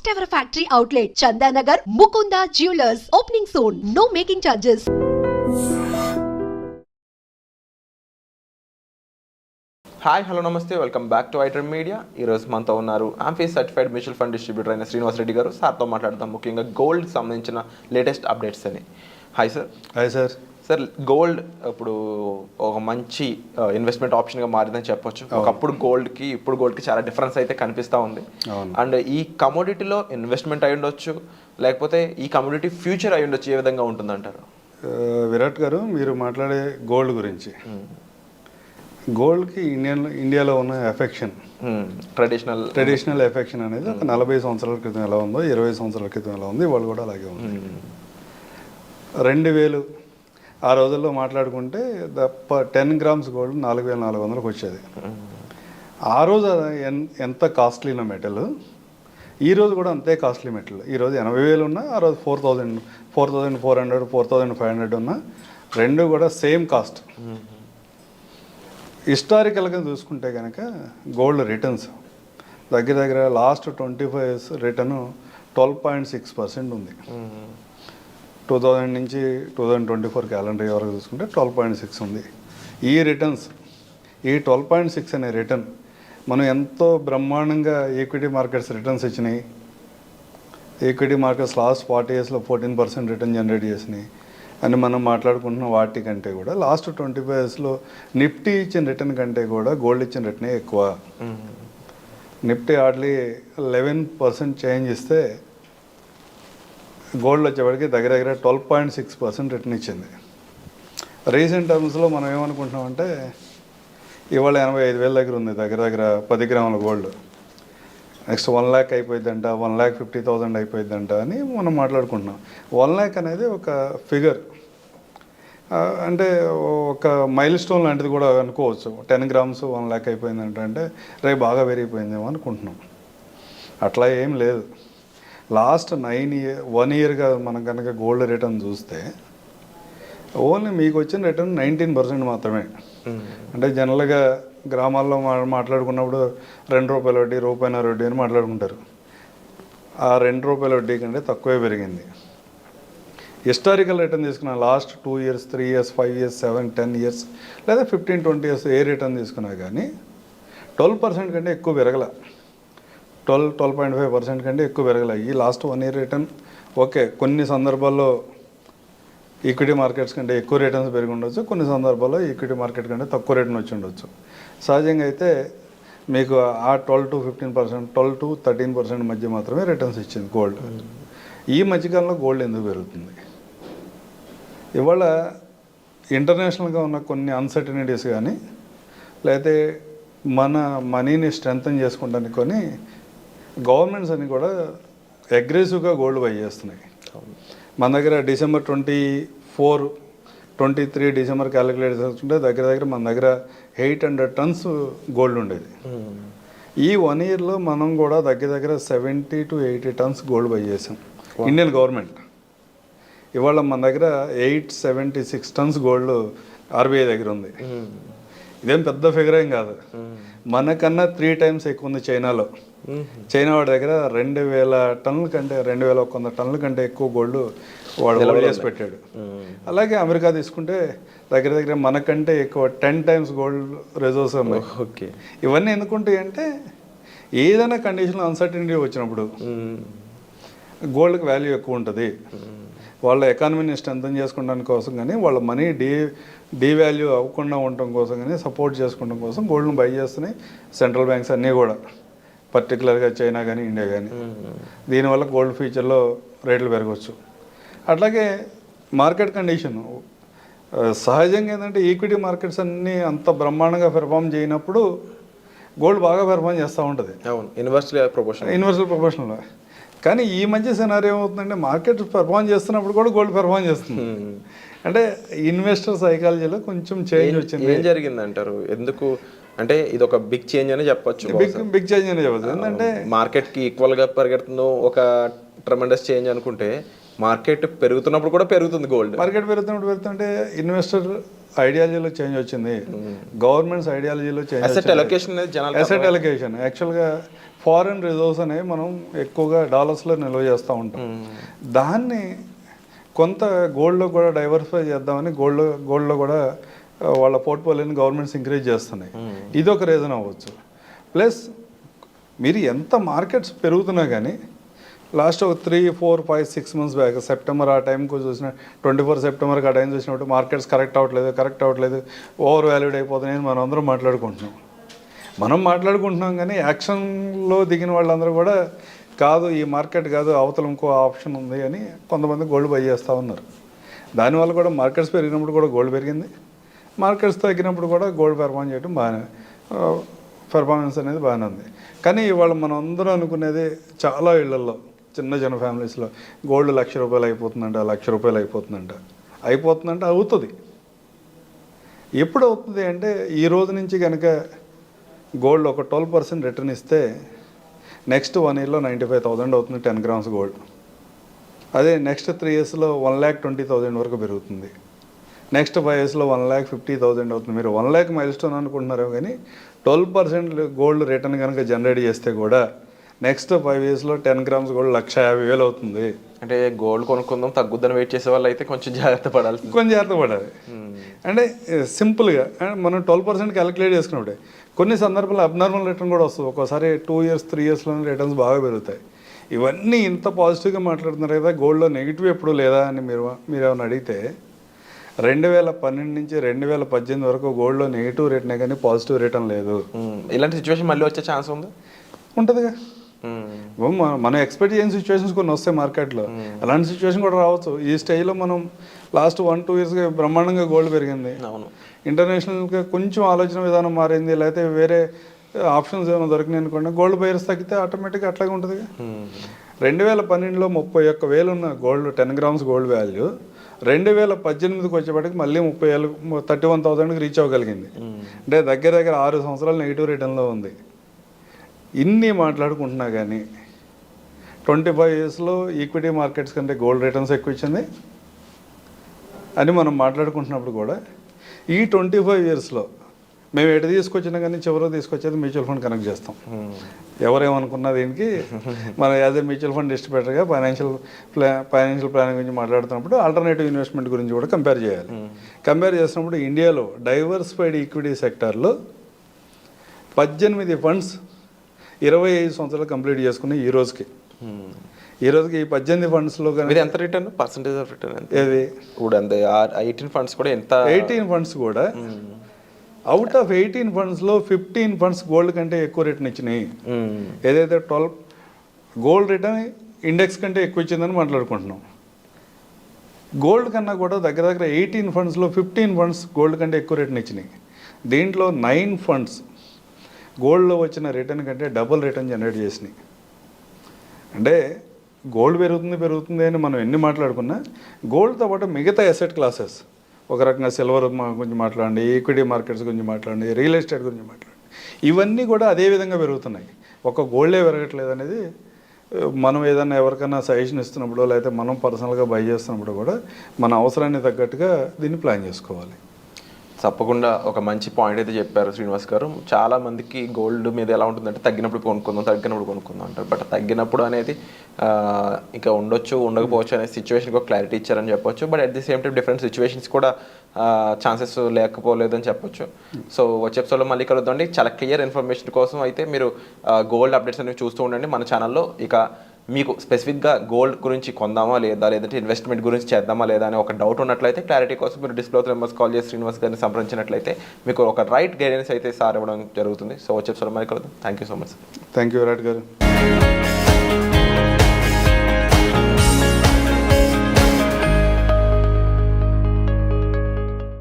first ever factory outlet, Chandanagar, Mukunda Jewelers, opening soon. No making charges. Hi hello నమస్తే welcome back to ఐటర్ media. ఈరోజు మనతో ఉన్నారు AMFI certified mutual fund distributor అయిన శ్రీనివాస్ రెడ్డి గారు. సార్తో మాట్లాడదాం ముఖ్యంగా గోల్డ్కి సంబంధించిన లేటెస్ట్ అప్డేట్స్ అని. Hi sir. Hi sir. Sir, gold ఇప్పుడు ఒక మంచి ఇన్వెస్ట్మెంట్ ఆప్షన్గా మారిందని చెప్పొచ్చు. ఒకప్పుడు గోల్డ్కి ఇప్పుడు గోల్డ్కి చాలా డిఫరెన్స్ అయితే కనిపిస్తూ ఉంది. అండ్ ఈ కమోడిటీలో ఇన్వెస్ట్మెంట్ అయి ఉండొచ్చు, లేకపోతే ఈ కమోడిటీ ఫ్యూచర్ అయి ఉండొచ్చు. ఏ విధంగా ఉంటుందంటారు? విరాట్ గారు, మీరు మాట్లాడే గోల్డ్ గురించి, గోల్డ్కి ఇండియాలో ఉన్న ఎఫెక్షన్, ట్రెడిషనల్ ఎఫెక్షన్ అనేది ఒక 40 సంవత్సరాల క్రితం ఎలా ఉందో, 20 సంవత్సరాల క్రితం ఎలా ఉంది, వాళ్ళు కూడా అలాగే ఉంది. 2000 ఆ రోజుల్లో మాట్లాడుకుంటే 10 గ్రామ్స్ గోల్డ్ 4400కి వచ్చేది. ఆ రోజు ఎంత కాస్ట్లీనో మెటల్, ఈరోజు కూడా అంతే కాస్ట్లీ మెటల్. ఈరోజు 80,000 ఉన్నా, ఆ రోజు 4,400 4,500 ఉన్నా, రెండు కూడా సేమ్ కాస్ట్. హిస్టారికల్గా చూసుకుంటే కనుక గోల్డ్ రిటర్న్స్ దగ్గర లాస్ట్ 25 years రిటర్న్ 12.6% ఉంది. 2000 నుంచి 2024 క్యాలెండర్ ఇయర్ వరకు చూసుకుంటే 12.6 ఉంది. ఈ రిటర్న్స్, ఈ 12.6 అనే రిటర్న్ మనం ఎంతో బ్రహ్మాండంగా ఈక్విటీ మార్కెట్స్ రిటర్న్స్ ఇచ్చినాయి. Equity markets last 40 yearsలో 14% return generate చేసినాయి అని మనం మాట్లాడుకుంటున్న వాటి కంటే కూడా లాస్ట్ 25 yearsలో నిఫ్టీ ఇచ్చిన రిటర్న్ కంటే కూడా గోల్డ్ ఇచ్చిన రిటర్నే ఎక్కువ. నిఫ్టీ హార్డ్లీ 11% చేంజ్ ఇస్తే గోల్డ్ వచ్చేవాడికి దగ్గర 12.6% రిటర్న్ ఇచ్చింది. రీసెంట్ టర్మ్స్లో మనం ఏమనుకుంటున్నామంటే ఇవాళ 85,000 దగ్గర ఉంది దగ్గర 10 గ్రాముల గోల్డ్. నెక్స్ట్ 1 lakh అయిపోయిందంట, 1,50,000 అయిపోయిందంట అని మనం మాట్లాడుకుంటున్నాం. 1 lakh అనేది ఒక ఫిగర్, అంటే ఒక మైల్ స్టోన్ లాంటిది కూడా అనుకోవచ్చు. 10 గ్రామ్స్ 1 lakh అయిపోయిందంట అంటే రేపు బాగా పెరిగిపోయిందేమో అనుకుంటున్నాం. అట్లా ఏం లేదు. లాస్ట్ 1 yearగా మనం కనుక గోల్డ్ రిటర్న్ చూస్తే ఓన్లీ మీకు వచ్చిన రిటర్న్ 19% మాత్రమే. అంటే జనరల్గా గ్రామాల్లో మాట్లాడుకున్నప్పుడు ₹2 వడ్డీ, ₹1 వడ్డీ అని మాట్లాడుకుంటారు. ఆ ₹2 వడ్డీ కంటే తక్కువే పెరిగింది. హిస్టారికల్ రిటర్న్ తీసుకున్న last 2 years, 3 years, 5 years, 7, 10 years లేదా 15-20 years ఏ రిటర్న్ తీసుకున్నా కానీ 12% కంటే ఎక్కువ పెరగల. 12.5% కంటే ఎక్కువ పెరగల. ఈ లాస్ట్ 1 year రిటర్న్ ఓకే, కొన్ని సందర్భాల్లో ఈక్విటీ మార్కెట్స్ కంటే ఎక్కువ రిటర్న్స్ పెరిగి ఉండొచ్చు, కొన్ని సందర్భాల్లో ఈక్విటీ మార్కెట్ కంటే తక్కువ రిటర్న్ వచ్చి ఉండొచ్చు. సహజంగా అయితే మీకు ఆ 12-15%, 12-13% మధ్య మాత్రమే రిటర్న్స్ ఇచ్చింది గోల్డ్. ఈ మధ్యకాలంలో గోల్డ్ ఎందుకు పెరుగుతుంది? ఇవాళ ఇంటర్నేషనల్గా ఉన్న కొన్ని అన్సర్టనిటీస్ కానీ, లేకపోతే మన మనీని స్ట్రెంథన్ చేసుకుంటానికి కొన్ని గవర్నమెంట్స్ అని కూడా అగ్రెసివ్గా గోల్డ్ బై చేస్తున్నాయి. మన దగ్గర December 24, 23 December క్యాలిక్యులేట్ చేసుకుంటే దగ్గర మన దగ్గర 800 tons గోల్డ్ ఉండేది. ఈ 1 yearలో మనం కూడా దగ్గర 70 to 80 tons గోల్డ్ బై చేసాం. ఇండియన్ గవర్నమెంట్ ఇవాళ మన దగ్గర 876 tons గోల్డ్ RBI దగ్గర ఉంది. ఇదేం పెద్ద ఫిగర్ ఏం కాదు. మనకన్నా 3 times ఎక్కువ ఉంది చైనాలో. చైనా వాడి దగ్గర 2,000 టన్నుల కంటే 2,100 టన్నుల కంటే ఎక్కువ గోల్డ్ వాడు హోల్డ్ చేసి పెట్టాడు. అలాగే అమెరికా తీసుకుంటే దగ్గర మనకంటే ఎక్కువ 10 times గోల్డ్ రిజర్వ్స్ ఉన్నాయి. ఓకే, ఇవన్నీ ఎందుకుంటాయి అంటే ఏదైనా కండిషన్లో అన్సర్టనిటీ వచ్చినప్పుడు గోల్డ్కి వాల్యూ ఎక్కువ ఉంటుంది. వాళ్ళ ఎకానమీని స్ట్రెంథన్ చేసుకోవడానికి కోసం కానీ, వాళ్ళ మనీ డీవాల్యూ అవ్వకుండా ఉండటం కోసం కానీ, సపోర్ట్ చేసుకోవడం కోసం గోల్డ్ని బై చేస్తున్నాయి సెంట్రల్ బ్యాంక్స్ అన్నీ కూడా, పర్టికులర్గా చైనా కానీ ఇండియా కానీ. దీనివల్ల గోల్డ్ ఫ్యూచర్లో రేట్లు పెరగవచ్చు. అట్లాగే మార్కెట్ కండిషన్ సహజంగా ఏంటంటే ఈక్విటీ మార్కెట్స్ అన్నీ అంత బ్రహ్మాండంగా పెర్ఫామ్ చేయనప్పుడు గోల్డ్ బాగా పెర్ఫామ్ చేస్తూ ఉంటుంది. యూనివర్సల్ ప్రొపోర్షన్లో. కానీ ఈ మధ్య సినారియో ఏమవుతుందంటే మార్కెట్ పెర్ఫామ్ చేస్తున్నప్పుడు కూడా గోల్డ్ పెర్ఫామ్ చేస్తుంది. అంటే ఇన్వెస్టర్ సైకాలజీలో కొంచెం చేంజ్ వచ్చింది. ఏం జరిగింది అంటారు? ఎందుకు అంటే ఇది ఒక బిగ్ చేంజ్ అని చెప్పొచ్చు. బిగ్ చేంజ్ అని చెప్పచ్చు. ఎందుకంటే మార్కెట్కి ఈక్వల్గా పరిగెడుతుందో ఒక ట్రెమెండస్ చేంజ్ అనుకుంటే, మార్కెట్ పెరుగుతున్నప్పుడు కూడా పెరుగుతుంది గోల్డ్. మార్కెట్ పెరుగుతుంటే ఇన్వెస్టర్ ఐడియాలజీలో చేంజ్ వచ్చింది, గవర్నమెంట్స్ ఐడియాలజీలో చేంజ్. అసెట్ అలొకేషన్ యాక్చువల్గా ఫారిన్ రిజర్వ్స్ అనేవి మనం ఎక్కువగా డాలర్స్లో నిల్వ చేస్తూ ఉంటాం. దాన్ని కొంత గోల్డ్లో కూడా డైవర్సిఫై చేద్దామని గోల్డ్లో కూడా వాళ్ళ పోర్ట్ఫోలియోని గవర్నమెంట్స్ ఇంక్రీజ్ చేస్తున్నాయి. ఇది ఒక రీజన్ అవ్వచ్చు. ప్లస్ మీరు ఎంత మార్కెట్స్ పెరుగుతున్నా కానీ లాస్ట్ ఒక 3, 4, 5, 6 months బ్యాక్ సెప్టెంబర్ ఆ టైంకు చూసిన 24 సెప్టెంబర్కి ఆ టైం చూసినప్పుడు మార్కెట్స్ కరెక్ట్ అవ్వట్లేదు ఓవర్ వాల్యూడ్ అయిపోతున్నాయని మనం అందరం మాట్లాడుకుంటున్నాం కానీ యాక్షన్లో దిగిన వాళ్ళందరూ కూడా కాదు, ఈ మార్కెట్ కాదు, అవతల ఇంకో ఆప్షన్ ఉంది అని కొంతమంది గోల్డ్ బై చేస్తూ ఉన్నారు. దానివల్ల కూడా మార్కెట్స్ పెరిగినప్పుడు కూడా గోల్డ్ పెరిగింది, మార్కెట్స్ తగ్గినప్పుడు కూడా గోల్డ్ పెర్ఫార్మెన్స్ అనేది బాగానే ఉంది. కానీ ఇవాళ మనం అందరం అనుకునేది చాలా ఇళ్లలో చిన్న ఫ్యామిలీస్లో గోల్డ్ ₹1,00,000 అయిపోతుందంట. అవుతుంది. ఎప్పుడు అవుతుంది అంటే ఈ రోజు నుంచి కనుక గోల్డ్ ఒక 12% రిటర్న్ ఇస్తే నెక్స్ట్ 1 yearలో 95,000 అవుతుంది 10 grams గోల్డ్. అదే నెక్స్ట్ 3 yearsలో 1,20,000 వరకు పెరుగుతుంది. నెక్స్ట్ 5 yearsలో 1,50,000 అవుతుంది. మీరు 1 lakh మైల్ స్టోన్ అనుకుంటున్నారు కానీ 12% గోల్డ్ రిటర్న్ కనుక జనరేట్ చేస్తే కూడా నెక్స్ట్ 5 yearsలో 10 grams గోల్డ్ 1,50,000 అవుతుంది. అంటే గోల్డ్ కొనుక్కుందాం తగ్గుద్దని వెయిట్ చేసే వాళ్ళు అయితే కొంచెం జాగ్రత్త పడాలి. అంటే సింపుల్గా మనం 12% క్యాలిక్యులేట్ చేసుకున్నప్పుడే కొన్ని సందర్భాల్లో అబ్నార్మల్ రిటర్న్ కూడా వస్తుంది. ఒక్కోసారి 2 years 3 yearsలోనే రిటర్న్స్ బాగా పెరుగుతాయి. ఇవన్నీ ఇంత పాజిటివ్గా మాట్లాడుతున్నారు కదా, గోల్డ్లో నెగిటివ్ ఎప్పుడు లేదా అని మీరు ఏమైనా అడిగితే 2012 నుంచి 2018 వరకు గోల్డ్లో నెగిటివ్ రిటర్నే కానీ పాజిటివ్ రిటర్న్ లేదు. ఇలాంటి సిచ్యువేషన్ మళ్ళీ వచ్చే ఛాన్స్ ఉంటుందిగా. మనం ఎక్స్పెక్ట్ చేయని సిచ్యువేషన్స్ కొన్ని వస్తాయి మార్కెట్లో, అలాంటి సిచ్యువేషన్ కూడా రావచ్చు. ఈ స్టేజ్లో మనం లాస్ట్ 1-2 yearsగా బ్రహ్మాండంగా గోల్డ్ పెరిగింది. ఇంటర్నేషనల్గా కొంచెం ఆలోచన విధానం మారింది, లేకపోతే వేరే ఆప్షన్స్ ఏమైనా దొరికినాయి అనుకోండి, గోల్డ్ బయర్స్ తగ్గితే ఆటోమేటిక్గా అట్లాగే ఉంటుంది. 2012లో 31,000 ఉన్న గోల్డ్ 10 grams గోల్డ్ వాల్యూ 2018కి వచ్చేప్పటికి మళ్ళీ 31,000కి రీచ్ అవ్వగలిగింది. అంటే దగ్గర 6 సంవత్సరాలు నెగిటివ్ రిటర్న్లో ఉంది. ఇన్ని మాట్లాడుకుంటున్నా కానీ 25 yearsలో ఈక్విటీ మార్కెట్స్ కంటే గోల్డ్ రిటర్న్స్ ఎక్కువ ఇచ్చింది అని మనం మాట్లాడుకుంటున్నప్పుడు కూడా ఈ 25 yearsలో మేము ఎటు తీసుకొచ్చినా కానీ చివరికి తీసుకొచ్చేది మ్యూచువల్ ఫండ్ కనెక్ట్ చేస్తాం. ఎవరేమనుకున్నా దీనికి మనం యాజ్ ఏ మ్యూచువల్ ఫండ్ డిస్ట్రిబ్యూటర్గా ఫైనాన్షియల్ ప్లానింగ్ గురించి మాట్లాడుతున్నప్పుడు ఆల్టర్నేటివ్ ఇన్వెస్ట్మెంట్ గురించి కూడా కంపేర్ చేయాలి. కంపేర్ చేసినప్పుడు ఇండియాలో డైవర్సిఫైడ్ ఈక్విటీ సెక్టార్లో 18 ఫండ్స్ 25 సంవత్సరాలు కంప్లీట్ చేసుకుని ఈ రోజుకి ఈ 18 ఫండ్స్లో కానీ ఎంత రిటర్న్ పర్సెంటేజ్ ఆఫ్ రిటర్న్ ఏది ఇప్పుడు 18 ఫండ్స్ కూడా ఎంత 18 ఫండ్స్ కూడా అవుట్ ఆఫ్ 18 ఫండ్స్లో 15 ఫండ్స్ గోల్డ్ కంటే ఎక్కువ రిటర్న్ ఇచ్చినాయి. ఏదైతే 12 గోల్డ్ రిటర్న్ ఇండెక్స్ కంటే ఎక్కువ ఇచ్చిందని మాట్లాడుకుంటున్నాం. గోల్డ్ కన్నా కూడా దగ్గర 18 ఫండ్స్లో 15 ఫండ్స్ గోల్డ్ కంటే ఎక్కువ రిటర్న్ ఇచ్చినాయి. దీంట్లో 9 ఫండ్స్ గోల్డ్లో వచ్చిన రిటర్న్ కంటే డబుల్ రిటర్న్ జనరేట్ చేసినాయి. అంటే గోల్డ్ పెరుగుతుంది అని మనం ఎన్ని మాట్లాడుకున్నా గోల్డ్తో పాటు మిగతా అసెట్ క్లాసెస్ ఒక రకంగా సిల్వర్ గురించి మాట్లాడండి, ఈక్విటీ మార్కెట్స్ గురించి మాట్లాడండి, రియల్ ఎస్టేట్ గురించి మాట్లాడండి, ఇవన్నీ కూడా అదే విధంగా పెరుగుతున్నాయి. ఒక గోల్డే పెరగట్లేదు అనేది మనం ఏదైనా ఎవరికైనా సజెషన్ ఇస్తున్నప్పుడు లేకపోతే మనం పర్సనల్గా బై చేస్తున్నప్పుడు కూడా మన అవసరాన్ని తగ్గట్టుగా దీన్ని ప్లాన్ చేసుకోవాలి. తప్పకుండా ఒక మంచి పాయింట్ అయితే చెప్పారు శ్రీనివాస్ గారు. చాలా మందికి గోల్డ్ మీద ఎలా ఉంటుందంటే తగ్గినప్పుడు కొనుక్కుందాం అంటారు. బట్ తగ్గినప్పుడు అనేది ఇంకా ఉండకపోవచ్చు అనే సిచ్యువేషన్కి ఒక క్లారిటీ ఇచ్చారని చెప్పొచ్చు. But at the same time different situations కూడా ఛాన్సెస్ లేకపోలేదని చెప్పొచ్చు. సో వచ్చే ఎపిసోడ్లో మళ్ళీ కలుద్దామండి. చాలా క్లియర్ ఇన్ఫర్మేషన్ కోసం అయితే మీరు గోల్డ్ అప్డేట్స్ అనేవి చూస్తూ ఉండండి మన ఛానల్లో. ఇక మీకు స్పెసిఫిక్గా గోల్డ్ గురించి కొందామా లేదా, లేదంటే ఇన్వెస్ట్మెంట్ గురించి చేద్దామా లేదా అని ఒక డౌట్ ఉన్నట్లయితే క్లారిటీ కోసం మీరు డిస్ప్లే నెంబర్స్ కాల్ చేసి శ్రీనివాస్ గారిని సంప్రదించినట్లయితే మీకు ఒక రైట్ గైడెన్స్ అయితే సార్ ఇవ్వడం జరుగుతుంది. సో వచ్చే ఎపిసోడ్లో మళ్ళీ కలుద్దాం. Thank you so much. Thank you Virat గారు.